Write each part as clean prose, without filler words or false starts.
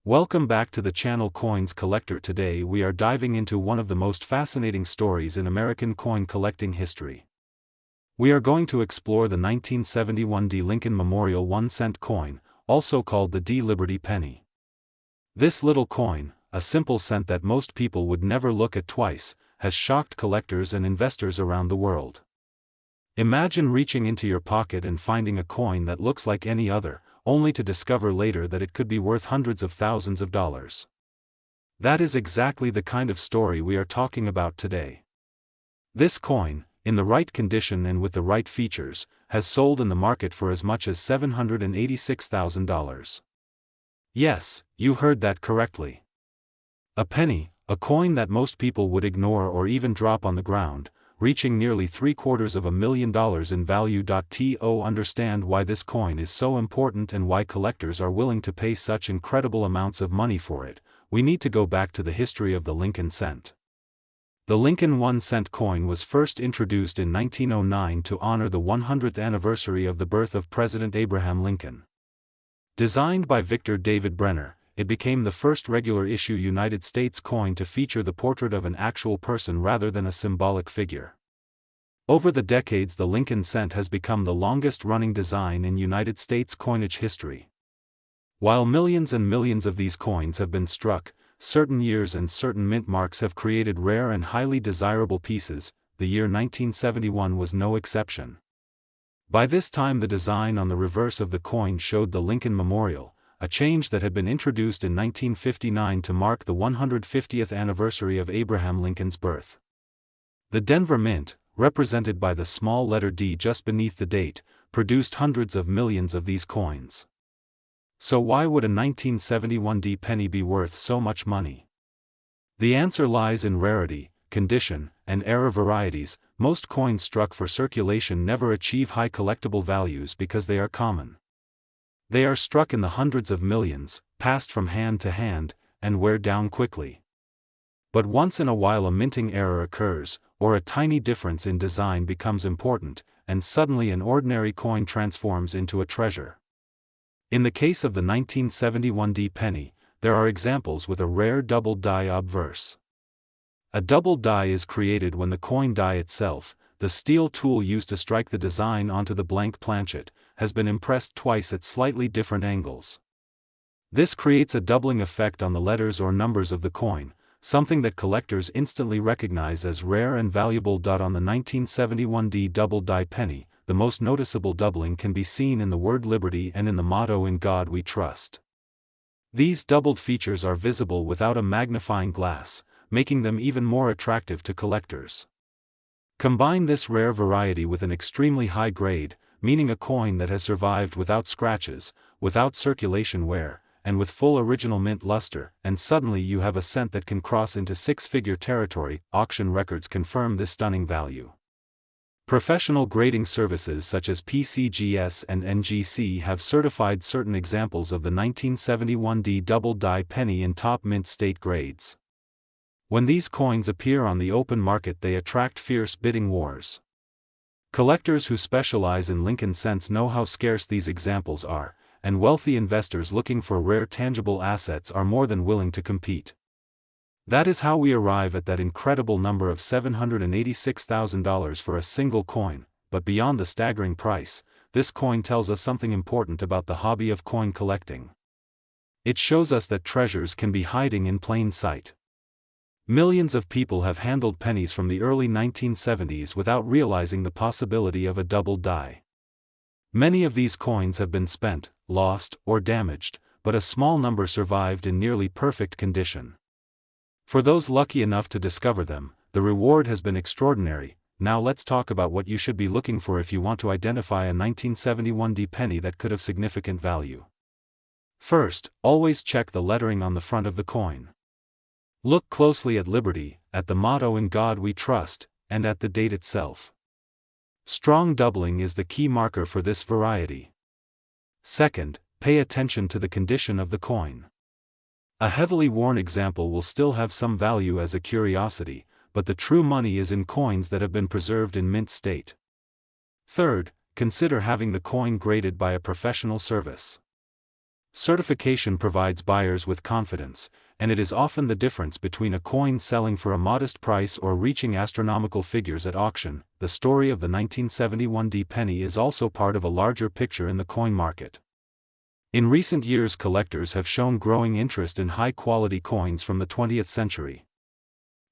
Welcome back to the channel Coins Collector. Today we are diving into one of the most fascinating stories in American coin collecting history. We are going to explore the 1971 D. Lincoln Memorial 1-cent coin, also called the D. Liberty penny. This little coin, a simple cent that most people would never look at twice, has shocked collectors and investors around the world. Imagine reaching into your pocket and finding a coin that looks like any other, only to discover later that it could be worth hundreds of thousands of dollars. That is exactly the kind of story we are talking about today. This coin, in the right condition and with the right features, has sold in the market for as much as $786,000. Yes, you heard that correctly. A penny, a coin that most people would ignore or even drop on the ground, reaching nearly $750,000 in value. To understand why this coin is so important and why collectors are willing to pay such incredible amounts of money for it, we need to go back to the history of the Lincoln cent. The Lincoln 1-cent coin was first introduced in 1909 to honor the 100th anniversary of the birth of President Abraham Lincoln. Designed by Victor David Brenner, it became the first regular-issue United States coin to feature the portrait of an actual person rather than a symbolic figure. Over the decades, the Lincoln cent has become the longest-running design in United States coinage history. While millions and millions of these coins have been struck, certain years and certain mint marks have created rare and highly desirable pieces. The year 1971 was no exception. By this time, the design on the reverse of the coin showed the Lincoln Memorial, a change that had been introduced in 1959 to mark the 150th anniversary of Abraham Lincoln's birth. The Denver Mint, represented by the small letter D just beneath the date, produced hundreds of millions of these coins. So why would a 1971 D penny be worth so much money? The answer lies in rarity, condition, and era varieties. Most coins struck for circulation never achieve high collectible values because they are common. They are struck in the hundreds of millions, passed from hand to hand, and wear down quickly. But once in a while a minting error occurs, or a tiny difference in design becomes important, and suddenly an ordinary coin transforms into a treasure. In the case of the 1971 D penny, there are examples with a rare double die obverse. A double die is created when the coin die itself, the steel tool used to strike the design onto the blank planchet, has been impressed twice at slightly different angles. This creates a doubling effect on the letters or numbers of the coin, something that collectors instantly recognize as rare and valuable. On the 1971 D double die penny, the most noticeable doubling can be seen in the word Liberty and in the motto "In God We Trust." These doubled features are visible without a magnifying glass, making them even more attractive to collectors. Combine this rare variety with an extremely high grade, meaning a coin that has survived without scratches, without circulation wear, and with full original mint luster, and suddenly you have a cent that can cross into six-figure territory. Auction records confirm this stunning value. Professional grading services such as PCGS and NGC have certified certain examples of the 1971 D double die penny in top mint state grades. When these coins appear on the open market, they attract fierce bidding wars. Collectors who specialize in Lincoln cents know how scarce these examples are, and wealthy investors looking for rare tangible assets are more than willing to compete. That is how we arrive at that incredible number of $786,000 for a single coin. But beyond the staggering price, this coin tells us something important about the hobby of coin collecting. It shows us that treasures can be hiding in plain sight. Millions of people have handled pennies from the early 1970s without realizing the possibility of a double die. Many of these coins have been spent, lost, or damaged, but a small number survived in nearly perfect condition. For those lucky enough to discover them, the reward has been extraordinary. Now let's talk about what you should be looking for if you want to identify a 1971 D penny that could have significant value. First, always check the lettering on the front of the coin. Look closely at Liberty, at the motto "In God We Trust," and at the date itself. Strong doubling is the key marker for this variety. Second, pay attention to the condition of the coin. A heavily worn example will still have some value as a curiosity, but the true money is in coins that have been preserved in mint state. Third, consider having the coin graded by a professional service. Certification provides buyers with confidence, and it is often the difference between a coin selling for a modest price or reaching astronomical figures at auction. The story of the 1971 D penny is also part of a larger picture in the coin market. In recent years, collectors have shown growing interest in high-quality coins from the 20th century.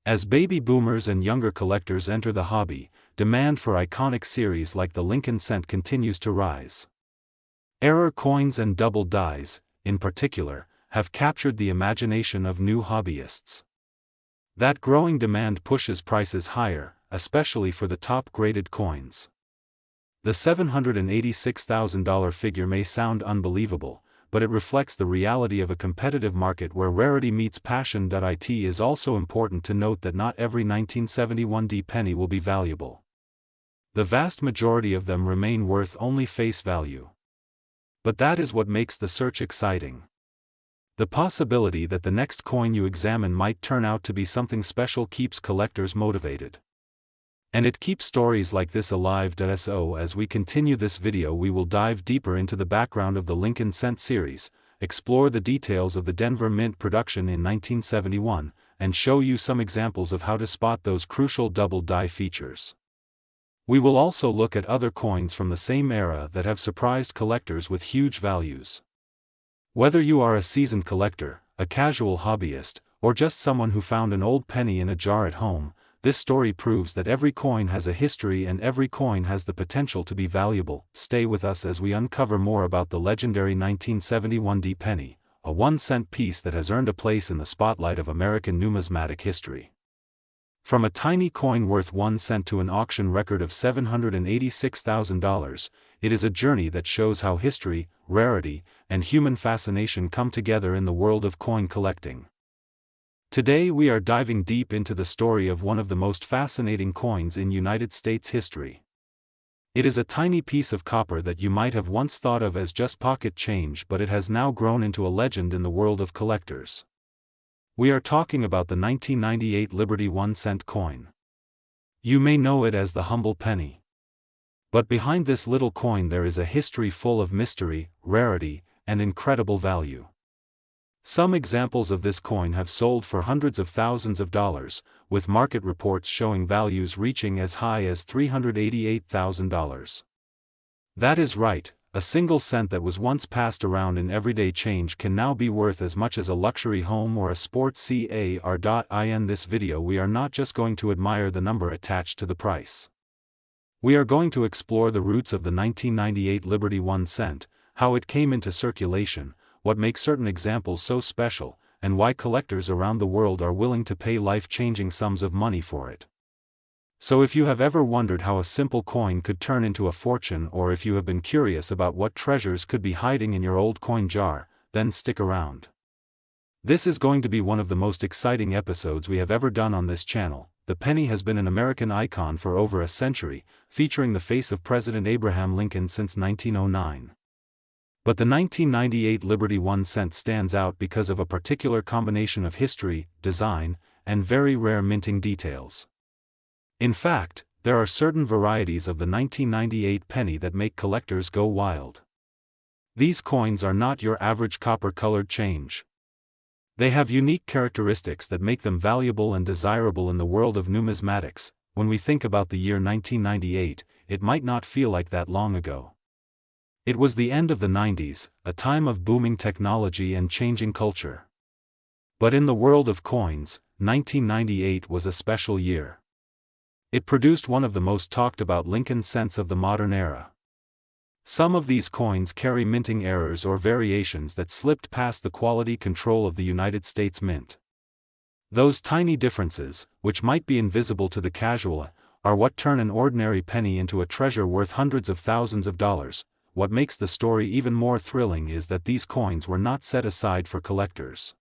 As baby boomers and younger collectors enter the hobby, demand for iconic series like the Lincoln cent continues to rise. Error coins and double dies, in particular, have captured the imagination of new hobbyists. That growing demand pushes prices higher, especially for the top-graded coins. The $786,000 figure may sound unbelievable, but it reflects the reality of a competitive market where rarity meets passion. It is also important to note that not every 1971 D penny will be valuable. The vast majority of them remain worth only face value. But that is what makes the search exciting. The possibility that the next coin you examine might turn out to be something special keeps collectors motivated. And it keeps stories like this alive. So as we continue this video, we will dive deeper into the background of the Lincoln cent series, explore the details of the Denver Mint production in 1971, and show you some examples of how to spot those crucial double die features. We will also look at other coins from the same era that have surprised collectors with huge values. Whether you are a seasoned collector, a casual hobbyist, or just someone who found an old penny in a jar at home, this story proves that every coin has a history and every coin has the potential to be valuable. Stay with us as we uncover more about the legendary 1971 D penny, a 1-cent piece that has earned a place in the spotlight of American numismatic history. From a tiny coin worth 1 cent to an auction record of $786,000, it is a journey that shows how history, rarity, and human fascination come together in the world of coin collecting. Today we are diving deep into the story of one of the most fascinating coins in United States history. It is a tiny piece of copper that you might have once thought of as just pocket change, but it has now grown into a legend in the world of collectors. We are talking about the 1998 Liberty 1-cent coin. You may know it as the humble penny. But behind this little coin there is a history full of mystery, rarity, and incredible value. Some examples of this coin have sold for hundreds of thousands of dollars, with market reports showing values reaching as high as $388,000. That is right. A single cent that was once passed around in everyday change can now be worth as much as a luxury home or a sports car. In this video we are not just going to admire the number attached to the price. We are going to explore the roots of the 1998 Liberty 1 cent, how it came into circulation, what makes certain examples so special, and why collectors around the world are willing to pay life-changing sums of money for it. So if you have ever wondered how a simple coin could turn into a fortune, or if you have been curious about what treasures could be hiding in your old coin jar, then stick around. This is going to be one of the most exciting episodes we have ever done on this channel. The penny has been an American icon for over a century, featuring the face of President Abraham Lincoln since 1909. But the 1998 Liberty 1 cent stands out because of a particular combination of history, design, and very rare minting details. In fact, there are certain varieties of the 1998 penny that make collectors go wild. These coins are not your average copper-colored change. They have unique characteristics that make them valuable and desirable in the world of numismatics. When we think about the year 1998, it might not feel like that long ago. It was the end of the 90s, a time of booming technology and changing culture. But in the world of coins, 1998 was a special year. It produced one of the most talked about Lincoln cents of the modern era. Some of these coins carry minting errors or variations that slipped past the quality control of the United States Mint. Those tiny differences, which might be invisible to the casual, are what turn an ordinary penny into a treasure worth hundreds of thousands of dollars. What makes the story even more thrilling is that these coins were not set aside for collectors.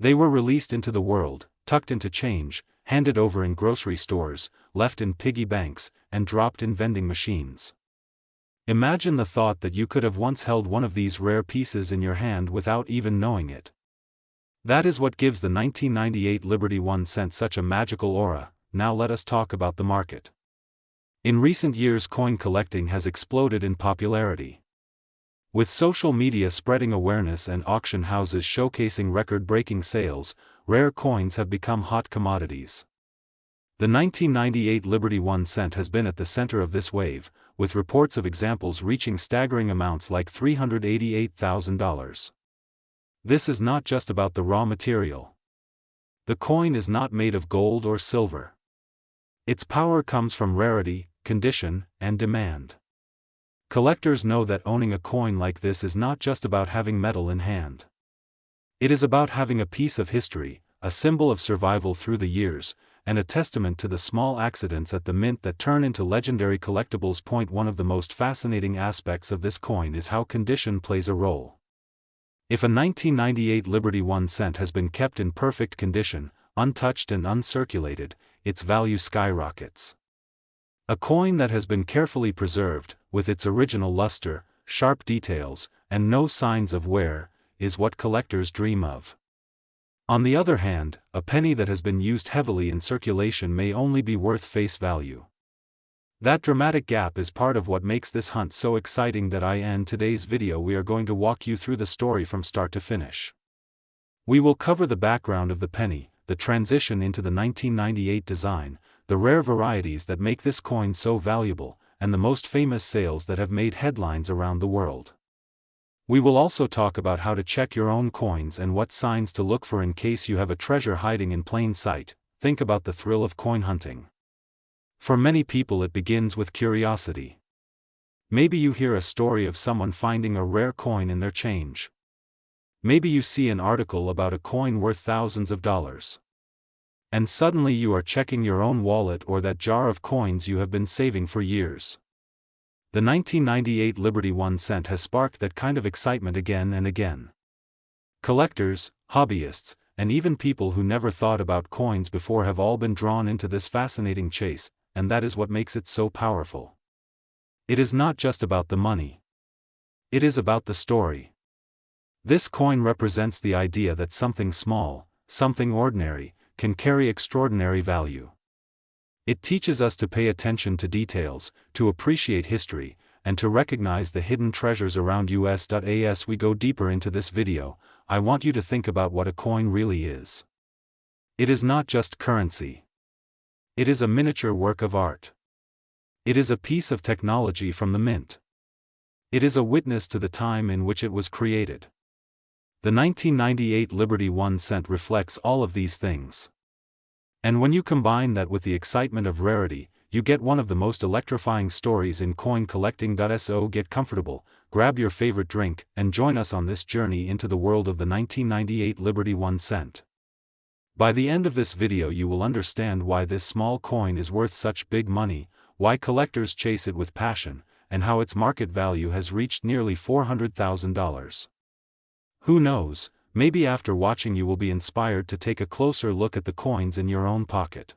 They were released into the world, tucked into change, handed over in grocery stores, left in piggy banks, and dropped in vending machines. Imagine the thought that you could have once held one of these rare pieces in your hand without even knowing it. That is what gives the 1998 Liberty 1 cent such a magical aura. Now let us talk about the market. In recent years, coin collecting has exploded in popularity. With social media spreading awareness and auction houses showcasing record-breaking sales, rare coins have become hot commodities. The 1998 Liberty 1 cent has been at the center of this wave, with reports of examples reaching staggering amounts like $388,000. This is not just about the raw material. The coin is not made of gold or silver. Its power comes from rarity, condition, and demand. Collectors know that owning a coin like this is not just about having metal in hand. It is about having a piece of history, a symbol of survival through the years, and a testament to the small accidents at the mint that turn into legendary collectibles. One of the most fascinating aspects of this coin is how condition plays a role. If a 1998 Liberty 1 cent has been kept in perfect condition, untouched and uncirculated, its value skyrockets. A coin that has been carefully preserved, with its original luster, sharp details, and no signs of wear, is what collectors dream of. On the other hand, a penny that has been used heavily in circulation may only be worth face value. That dramatic gap is part of what makes this hunt so exciting. In today's video we are going to walk you through the story from start to finish. We will cover the background of the penny, the transition into the 1998 design, the rare varieties that make this coin so valuable, and the most famous sales that have made headlines around the world. We will also talk about how to check your own coins and what signs to look for in case you have a treasure hiding in plain sight. Think about the thrill of coin hunting. For many people it begins with curiosity. Maybe you hear a story of someone finding a rare coin in their change. Maybe you see an article about a coin worth thousands of dollars. And suddenly you are checking your own wallet or that jar of coins you have been saving for years. The 1998 Liberty 1 cent has sparked that kind of excitement again and again. Collectors, hobbyists, and even people who never thought about coins before have all been drawn into this fascinating chase, and that is what makes it so powerful. It is not just about the money. It is about the story. This coin represents the idea that something small, something ordinary, can carry extraordinary value. It teaches us to pay attention to details, to appreciate history, and to recognize the hidden treasures around us. As we go deeper into this video, I want you to think about what a coin really is. It is not just currency. It is a miniature work of art. It is a piece of technology from the mint. It is a witness to the time in which it was created. The 1998 Liberty 1 cent reflects all of these things. And when you combine that with the excitement of rarity, you get one of the most electrifying stories in coin collecting. So get comfortable, grab your favorite drink, and join us on this journey into the world of the 1998 Liberty 1 cent. By the end of this video you will understand why this small coin is worth such big money, why collectors chase it with passion, and how its market value has reached nearly $400,000. Who knows, maybe after watching you will be inspired to take a closer look at the coins in your own pocket.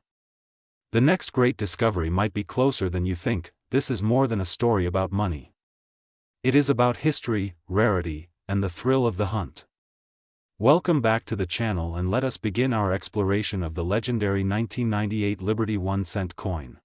The next great discovery might be closer than you think. This is more than a story about money. It is about history, rarity, and the thrill of the hunt. Welcome back to the channel and let us begin our exploration of the legendary 1998 Liberty 1 cent coin.